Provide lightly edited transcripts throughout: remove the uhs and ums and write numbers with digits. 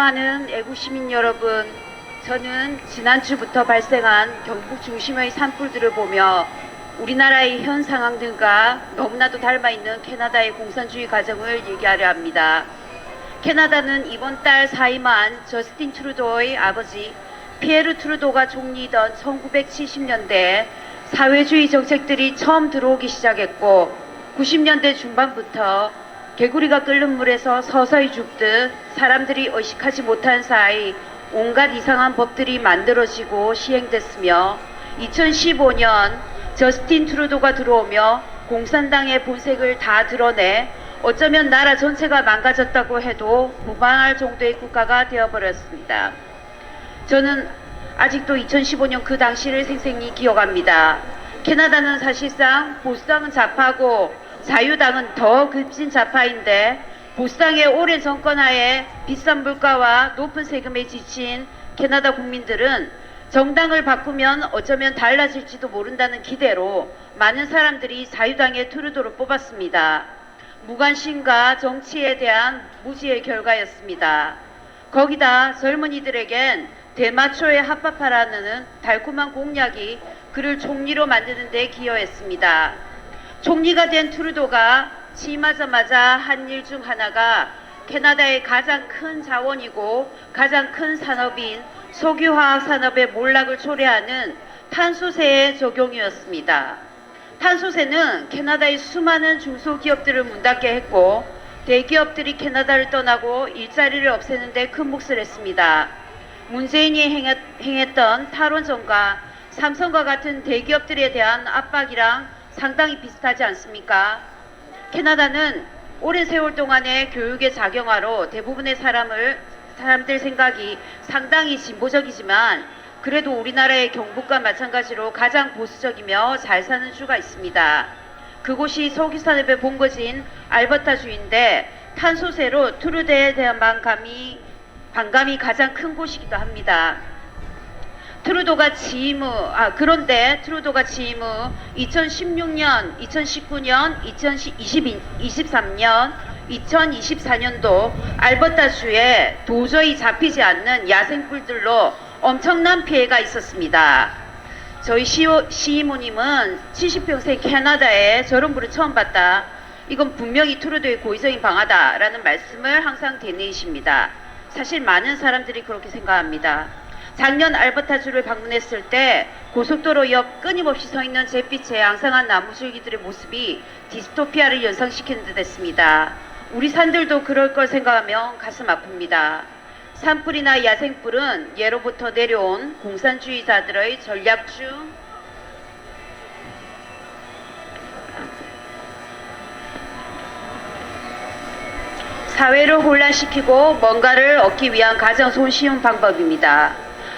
존경하는 애국시민 여러분, 저는 지난주부터 발생한 경북 중심의 산불들을 보며 우리나라의 현 상황 등과 너무나도 닮아있는 캐나다의 공산주의 과정을 얘기하려 합니다. 캐나다는 이번 달 사임한 저스틴 트루도의 아버지 피에르 트루도가 총리이던 1970년대에 사회주의 정책들이 처음 들어오기 시작했고 90년대 중반부터 개구리가 끓는 물에서 서서히 죽듯 사람들이 의식하지 못한 사이 온갖 이상한 법들이 만들어지고 시행됐으며 2015년 저스틴 트루도가 들어오며 공산당의 본색을 다 드러내 어쩌면 나라 전체가 망가졌다고 해도 무방할 정도의 국가가 되어버렸습니다. 저는 아직도 2015년 그 당시를 생생히 기억합니다. 캐나다는 사실상 보수당은 좌파고 자유당은 더 급진 좌파인데 보수당의 오랜 정권하에 비싼 물가와 높은 세금에 지친 캐나다 국민들은 정당을 바꾸면 어쩌면 달라질지도 모른다는 기대로 많은 사람들이 자유당의 트루도를 뽑았습니다. 무관심과 정치에 대한 무지의 결과였습니다. 거기다 젊은이들에겐 대마초에 합법화라는 달콤한 공약이 그를 총리로 만드는 데 기여했습니다. 총리가 된 트루도가 취임하자마자 한 일 중 하나가 캐나다의 가장 큰 자원이고 가장 큰 산업인 석유화학 산업의 몰락을 초래하는 탄소세의 적용이었습니다. 탄소세는 캐나다의 수많은 중소기업들을 문 닫게 했고 대기업들이 캐나다를 떠나고 일자리를 없애는 데 큰 몫을 했습니다. 문재인이 행했던 탈원전과 삼성과 같은 대기업들에 대한 압박이랑 상당히 비슷하지 않습니까? 캐나다는 오랜 세월 동안의 교육의 작용화로 대부분의 사람들 생각이 상당히 진보적이지만 그래도 우리나라의 경북과 마찬가지로 가장 보수적이며 잘 사는 주가 있습니다. 그곳이 석유산업의 본거지인 알버타주인데 탄소세로 트루도에 대한 반감이 가장 큰 곳이기도 합니다. 그런데 트루도가 취임 후 2016년, 2019년, 2023년, 2024년도 알버타주에 도저히 잡히지 않는 야생불들로 엄청난 피해가 있었습니다. 저희 시이모님은 70평생 캐나다에 저런 불을 처음 봤다. 이건 분명히 트루도의 고의적인 방화다라는 말씀을 항상 되뇌이십니다. 사실 많은 사람들이 그렇게 생각합니다. 작년 알버타주를 방문했을 때 고속도로 옆 끊임없이 서있는 잿빛의 앙상한 나무줄기들의 모습이 디스토피아를 연상시키는 듯 했습니다. 우리 산들도 그럴 걸 생각하면 가슴 아픕니다. 산불이나 야생불은 예로부터 내려온 공산주의자들의 전략 중 사회를 혼란시키고 뭔가를 얻기 위한 가장 손쉬운 방법입니다.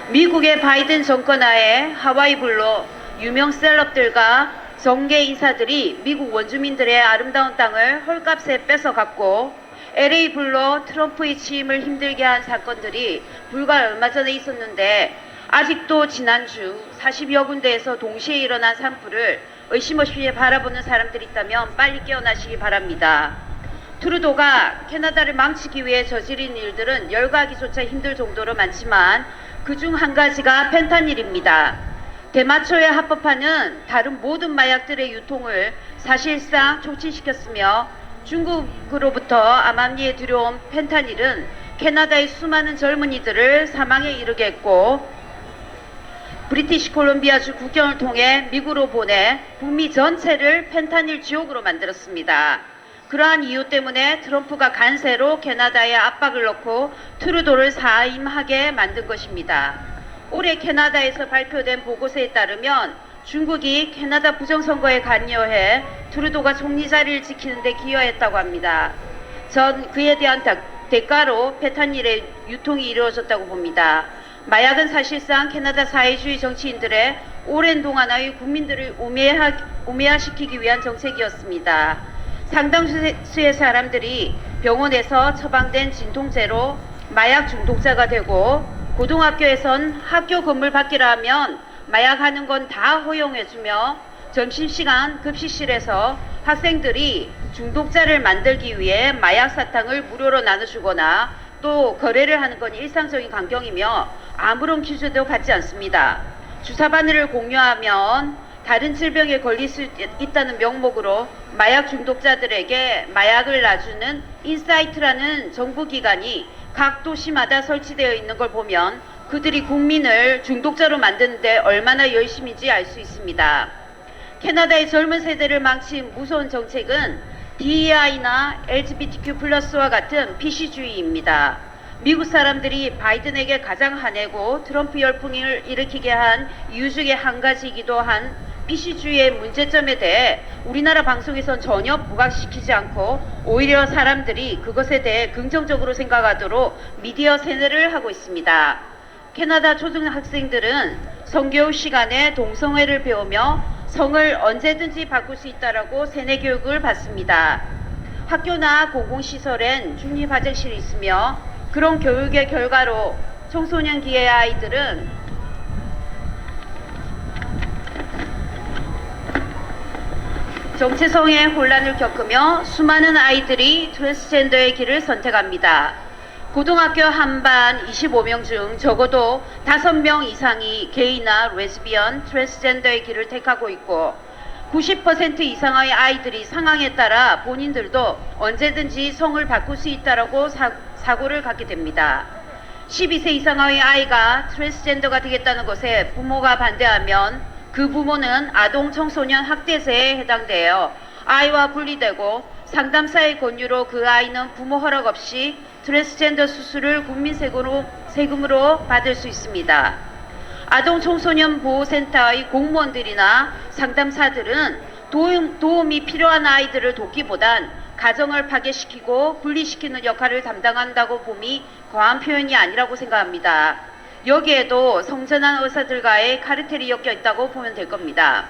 미국의 바이든 정권 하에 하와이불로 유명 셀럽들과 정계 인사들이 미국 원주민들의 아름다운 땅을 헐값에 뺏어갔고 LA불로 트럼프의 취임을 힘들게 한 사건들이 불과 얼마 전에 있었는데 아직도 지난주 40여 군데에서 동시에 일어난 산불을 의심 없이 바라보는 사람들이 있다면 빨리 깨어나시기 바랍니다. 트루도가 캐나다를 망치기 위해 저지른 일들은 열거하기조차 힘들 정도로 많지만 그중 한 가지가 펜타닐입니다. 대마초에 합법화는 다른 모든 마약들의 유통을 사실상 촉진시켰으며 중국으로부터 암암리에 들여온 펜타닐은 캐나다의 수많은 젊은이들을 사망에 이르게 했고 브리티시 콜롬비아주 국경을 통해 미국으로 보내 북미 전체를 펜타닐 지옥으로 만들었습니다. 그러한 이유 때문에 트럼프가 간세로 캐나다에 압박을 넣고 트루도를 사임하게 만든 것입니다. 올해 캐나다에서 발표된 보고서에 따르면 중국이 캐나다 부정선거에 관여해 트루도가 총리 자리를 지키는 데 기여했다고 합니다. 전 그에 대한 대가로 펜타닐의 유통이 이루어졌다고 봅니다. 마약은 사실상 캐나다 사회주의 정치인들의 오랜 동안의 국민들을 우매화시키기 위한 정책이었습니다. 상당수의 사람들이 병원에서 처방된 진통제로 마약 중독자가 되고 고등학교에선 학교 건물 밖이라 하면 마약하는 건 다 허용해주며 점심시간 급식실에서 학생들이 중독자를 만들기 위해 마약 사탕을 무료로 나눠주거나 또 거래를 하는 건 일상적인 광경이며 아무런 규제도 받지 않습니다. 주사 바늘을 공유하면 다른 질병에 걸릴 수 있다는 명목으로 마약 중독자들에게 마약을 놔주는 인사이트라는 정부기관이 각 도시마다 설치되어 있는 걸 보면 그들이 국민을 중독자로 만드는데 얼마나 열심인지 알 수 있습니다. 캐나다의 젊은 세대를 망친 무서운 정책은 DEI나 LGBTQ+와 같은 PC주의입니다. 미국 사람들이 바이든에게 가장 화내고 트럼프 열풍을 일으키게 한 이유 중에 한 가지이기도 한 PC주의의 문제점에 대해 우리나라 방송에선 전혀 부각시키지 않고 오히려 사람들이 그것에 대해 긍정적으로 생각하도록 미디어 세뇌를 하고 있습니다. 캐나다 초등학생들은 성교육 시간에 동성애를 배우며 성을 언제든지 바꿀 수 있다라고 세뇌 교육을 받습니다. 학교나 공공시설엔 중립화장실이 있으며 그런 교육의 결과로 청소년기의 아이들은 정체성의 혼란을 겪으며 수많은 아이들이 트랜스젠더의 길을 선택합니다. 고등학교 한반 25명 중 적어도 5명 이상이 게이나 레즈비언, 트랜스젠더의 길을 택하고 있고 90% 이상의 아이들이 상황에 따라 본인들도 언제든지 성을 바꿀 수 있다라고 사고를 갖게 됩니다. 12세 이상의 아이가 트랜스젠더가 되겠다는 것에 부모가 반대하면 그 부모는 아동 청소년 학대죄에 해당되어 아이와 분리되고 상담사의 권유로 그 아이는 부모 허락 없이 트랜스젠더 수술을 국민 세금으로 받을 수 있습니다. 아동 청소년 보호센터의 공무원들이나 상담사들은 도움이 필요한 아이들을 돕기보단 가정을 파괴시키고 분리시키는 역할을 담당한다고 봄이 과한 표현이 아니라고 생각합니다. 여기에도 성전한 의사들과의 카르텔이 엮여 있다고 보면 될 겁니다.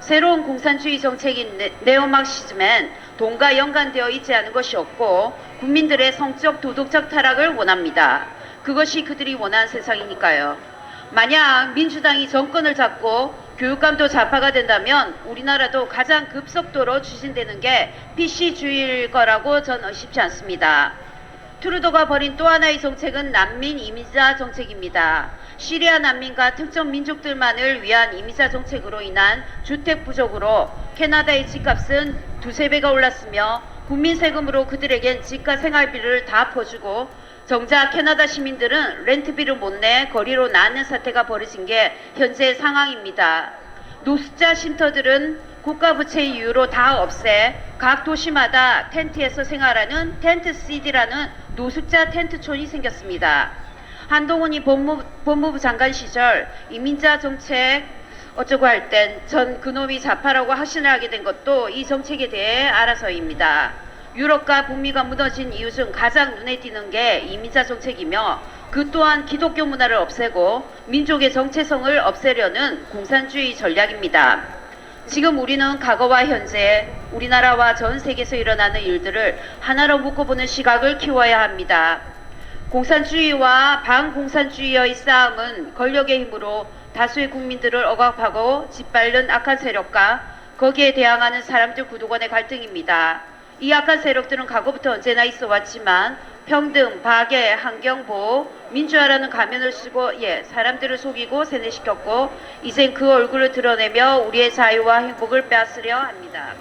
새로운 공산주의 정책인 네오마르시즘엔 돈과 연관되어 있지 않은 것이 없고 국민들의 성적 도덕적 타락을 원합니다. 그것이 그들이 원하는 세상이니까요. 만약 민주당이 정권을 잡고 교육감도 좌파가 된다면 우리나라도 가장 급속도로 추진되는 게 PC주의일 거라고 전 의심치 않습니다. 트루도가 벌인 또 하나의 정책은 난민 이민자 정책입니다. 시리아 난민과 특정 민족들만을 위한 이민자 정책으로 인한 주택 부족으로 캐나다의 집값은 2~3배가 올랐으며 국민 세금으로 그들에겐 집과 생활비를 다 퍼주고 정작 캐나다 시민들은 렌트비를 못 내 거리로 나앉는 사태가 벌어진 게 현재 상황입니다. 노숙자 쉼터들은 국가 부채의 이유로 다 없애 각 도시마다 텐트에서 생활하는 텐트시티라는 노숙자 텐트촌이 생겼습니다. 한동훈이 법무부 장관 시절 이민자 정책 어쩌고 할 땐 전 그놈이 좌파라고 확신을 하게 된 것도 이 정책에 대해 알아서입니다. 유럽과 북미가 무너진 이유 중 가장 눈에 띄는 게 이민자 정책이며 그 또한 기독교 문화를 없애고 민족의 정체성을 없애려는 공산주의 전략입니다. 지금 우리는 과거와 현재, 우리나라와 전 세계에서 일어나는 일들을 하나로 묶어보는 시각을 키워야 합니다. 공산주의와 반공산주의의 싸움은 권력의 힘으로 다수의 국민들을 억압하고 짓밟는 악한 세력과 거기에 대항하는 사람들 구도 간의 갈등입니다. 이 악한 세력들은 과거부터 언제나 있어 왔지만 평등, 박애, 환경보호, 민주화라는 가면을 쓰고 사람들을 속이고 세뇌시켰고 이젠 그 얼굴을 드러내며 우리의 자유와 행복을 빼앗으려 합니다.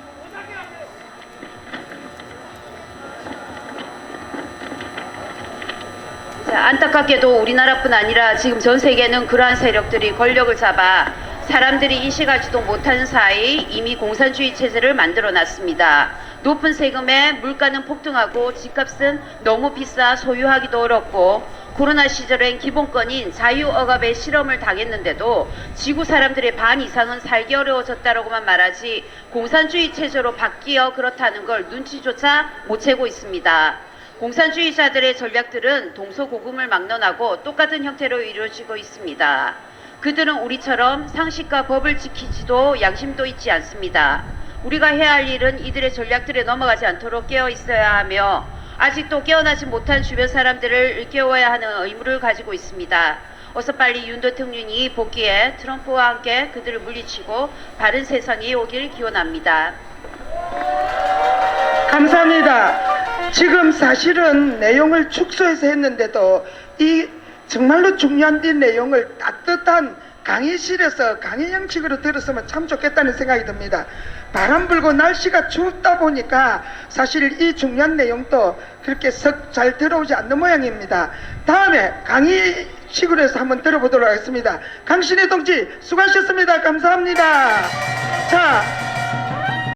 자, 안타깝게도 우리나라뿐 아니라 지금 전 세계는 그러한 세력들이 권력을 잡아 사람들이 인식하지도 못하는 사이 이미 공산주의 체제를 만들어 놨습니다. 높은 세금에 물가는 폭등하고 집값은 너무 비싸 소유하기도 어렵고 코로나 시절엔 기본권인 자유억압의 실험을 당했는데도 지구 사람들의 반 이상은 살기 어려워졌다라고만 말하지 공산주의 체제로 바뀌어 그렇다는 걸 눈치조차 못 채고 있습니다. 공산주의자들의 전략들은 동서고금을 막론하고 똑같은 형태로 이루어지고 있습니다. 그들은 우리처럼 상식과 법을 지키지도 양심도 있지 않습니다. 우리가 해야 할 일은 이들의 전략들에 넘어가지 않도록 깨어 있어야 하며 아직도 깨어나지 못한 주변 사람들을 일깨워야 하는 의무를 가지고 있습니다. 어서 빨리 윤 대통령이 복귀해 트럼프와 함께 그들을 물리치고 바른 세상이 오길 기원합니다. 감사합니다. 지금 사실은 내용을 축소해서 했는데도 이 정말로 중요한 이 내용을 따뜻한 강의실에서 강의 형식으로 들었으면 참 좋겠다는 생각이 듭니다. 바람 불고 날씨가 춥다 보니까 사실 이 중요한 내용도 그렇게 썩 잘 들어오지 않는 모양입니다. 다음에 강의식으로 해서 한번 들어보도록 하겠습니다. 강신혜 동지 수고하셨습니다. 감사합니다. 자,